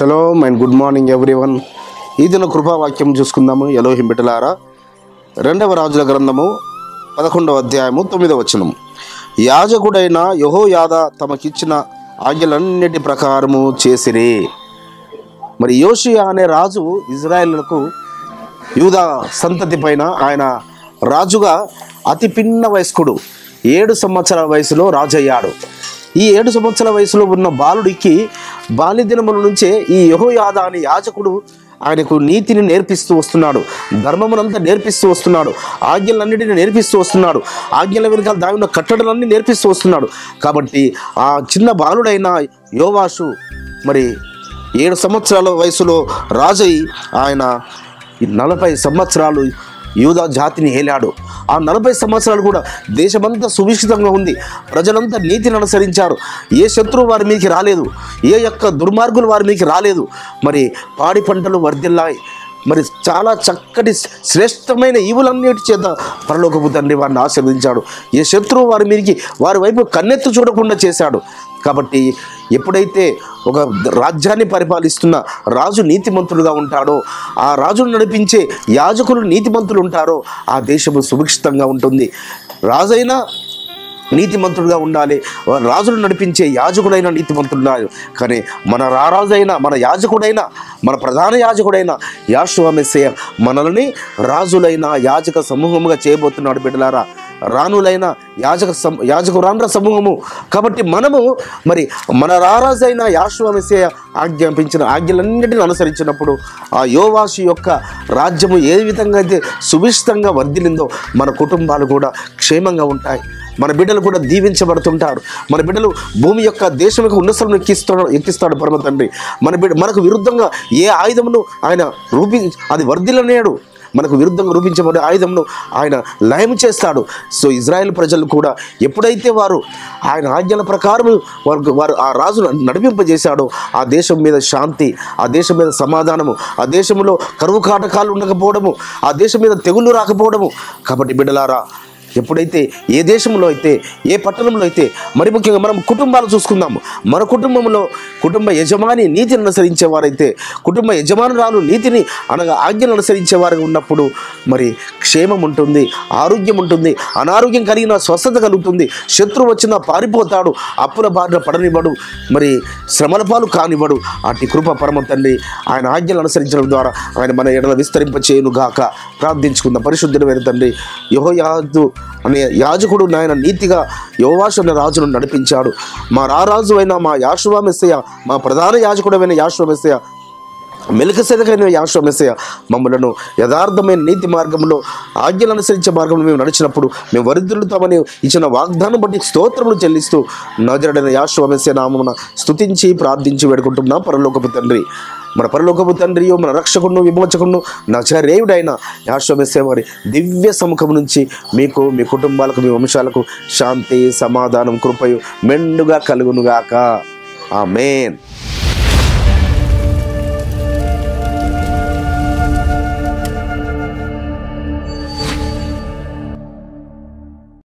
Shalom and good morning everyone. ఈ దిన కృపావాక్యం చూసుకుందాము. ఎలోహిం బిడ్డలారా, 2వ రాజుల గ్రంథము 11వ అధ్యాయము 9వ వచనం. యాజకుడైన యెహోయాదా తమకిచ్చిన ఆజ్ఞలన్నిటి ప్రకారము చేసిరి. మరి యోషియా అనే రాజు ఇజ్రాయేలులకు యూదా సంతతి పైన ఆయన రాజుగా అతి పిన్న వయస్కుడు 7 సంవత్సరాల వయసులో రాజయ్యాడు. ఈ 7 సంవత్సరాల వయసులో ఉన్న బాలుడికి బాల్యదినముల నుంచే ఈ యెహోయాదా అనే యాజకుడు ఆయనకు నీతిని నేర్పిస్తూ వస్తున్నాడు, ధర్మమునంతా నేర్పిస్తూ వస్తున్నాడు, ఆజ్ఞలన్నిటిని నేర్పిస్తూ వస్తున్నాడు, ఆజ్ఞల వెనుక దాని కట్టడలన్నీ నేర్పిస్తూ వస్తున్నాడు. కాబట్టి ఆ చిన్న బాలుడైన యోవాషు మరి 7 సంవత్సరాల వయసులో రాజై ఆయన 40 సంవత్సరాలు యూదా జాతిని ఏలాడు. ఆ 40 సంవత్సరాలు కూడా దేశమంతా సుభిక్షితంగా ఉంది. ప్రజలంతా నీతిని అనుసరించారు. ఏ శత్రువు వారి మీదకి రాలేదు, ఏ యొక్క దుర్మార్గులు వారి మీదకి రాలేదు. మరి పాడి పంటలు వర్ధిల్లాయి. మరి చాలా చక్కటి శ్రేష్టమైన ఈవులన్నిటి చేత పరలోకపు తండ్రి వారిని ఆశీర్వదించాడు. ఏ శత్రువు వారి మీదకి వారి వైపు కన్నెత్తు చూడకుండా చేశాడు. కాబట్టి ఎప్పుడైతే ఒక రాజ్యాన్ని పరిపాలిస్తున్న రాజు నీతిమంతుడుగా ఉంటాడో, ఆ రాజును నడిపించే యాజకులు నీతిమంతులు ఉంటారో ఆ దేశము సుభిక్షితంగా ఉంటుంది. రాజైనా నీతిమంతుడుగా ఉండాలి, రాజును నడిపించే యాజకుడైన నీతిమంతుడు ఉండాలి. కానీ మన రారాజైన మన యాజకుడైన మన ప్రధాన యాజకుడైన యెహోవా మెస్సీయ మనల్ని యాజక సమూహముగా చేయబోతున్నాడు. బిడ్డలారా, రాణులైన యాజకురాండ్ర సమూహము. కాబట్టి మనము మరి మన రారాజైన యెహోవా మెస్సీయ ఆజ్ఞాపించిన ఆజ్ఞలన్నిటిని అనుసరించినప్పుడు ఆ యోవాషు యొక్క రాజ్యము ఏ విధంగా అయితే సుభిక్షితంగా వర్ధిల్లిందో మన కుటుంబాలు కూడా క్షేమంగా ఉంటాయి. మన బిడ్డలు కూడా దీవించబడుతుంటారు. మన బిడ్డలు భూమి యొక్క దేశం యొక్క ఉన్నతలను ఎక్కిస్తాడు పరమ తండ్రి. మనకు విరుద్ధంగా ఏ ఆయుధమును ఆయన అది వర్ధిల్లనేడు. మనకు విరుద్ధంగా రూపించబడే ఆయుధంను ఆయన లయం చేస్తాడు. సో ఇజ్రాయెల్ ప్రజలు కూడా ఎప్పుడైతే వారు ఆయన ఆజ్ఞల ప్రకారం వారు ఆ రాజును నడిపింపజేశాడో ఆ దేశం మీద శాంతి, ఆ దేశం మీద సమాధానము, ఆ దేశంలో కరువు కాటకాలు ఉండకపోవడము, ఆ దేశం మీద తెగుళ్ళు రాకపోవడము. కాబట్టి బిడ్డలారా, ఎప్పుడైతే ఏ దేశంలో అయితే ఏ పట్టణంలో అయితే మరి ముఖ్యంగా మనం కుటుంబాలు చూసుకుందాము. మన కుటుంబంలో కుటుంబ యజమాని నీతిని అనుసరించేవారైతే, కుటుంబ యజమానురాలు నీతిని అనగా ఆజ్ఞను అనుసరించేవారుగా ఉన్నప్పుడు మరి క్షేమం ఉంటుంది, ఆరోగ్యం ఉంటుంది, అనారోగ్యం కలిగిన స్వస్థత కలుగుతుంది. శత్రువు వచ్చినా పారిపోతాడు, అప్పుల బారిన పడనివ్వడు, మరి శ్రమల పాలు కానివ్వడు. అట్టి కృప పరమ తండ్రి ఆయన ఆజ్ఞలు అనుసరించడం ద్వారా ఆయన మన ఎడల విస్తరింపచేయును గాక. ప్రార్థించుకుందాం. పరిశుద్ధుడైన తండ్రి, యెహోయాదు అనే యాజకుడు నాయన నీతిగా యోవాషు అనే రాజును నడిపించాడు. మా రారాజు అయిన మా యెహోవా మెస్సీయ, మా ప్రధాన యాజకుడైన యెహోవా మెస్సీయ, మెల్కీసెదెకైన యెహోవా మెస్సీయ మమ్మలను యథార్థమైన నీతి మార్గంలో ఆజ్ఞలు అనుసరించే మార్గంలో మేము నడిచినప్పుడు మేము వరిద్రులుతామని ఇచ్చిన వాగ్దానం బట్టి స్తోత్రములు చెల్లిస్తూ నజరుడైన యెహోవా మెస్సీయ నామమున స్తుతించి ప్రార్థించి వేడుకుంటున్నాం. పరలోకపు తండ్రి, మన పరలోకపు తండ్రియో, మన రక్షకుడును విమోచకుడును నజరేయుడైన యెహోవా మెస్సీయ వారి దివ్య సముఖం నుంచి మీకు, మీ కుటుంబాలకు, మీ వంశాలకు శాంతి, సమాధానం, కృపయు మెండుగా కలుగునుగాక. ఆమేన్.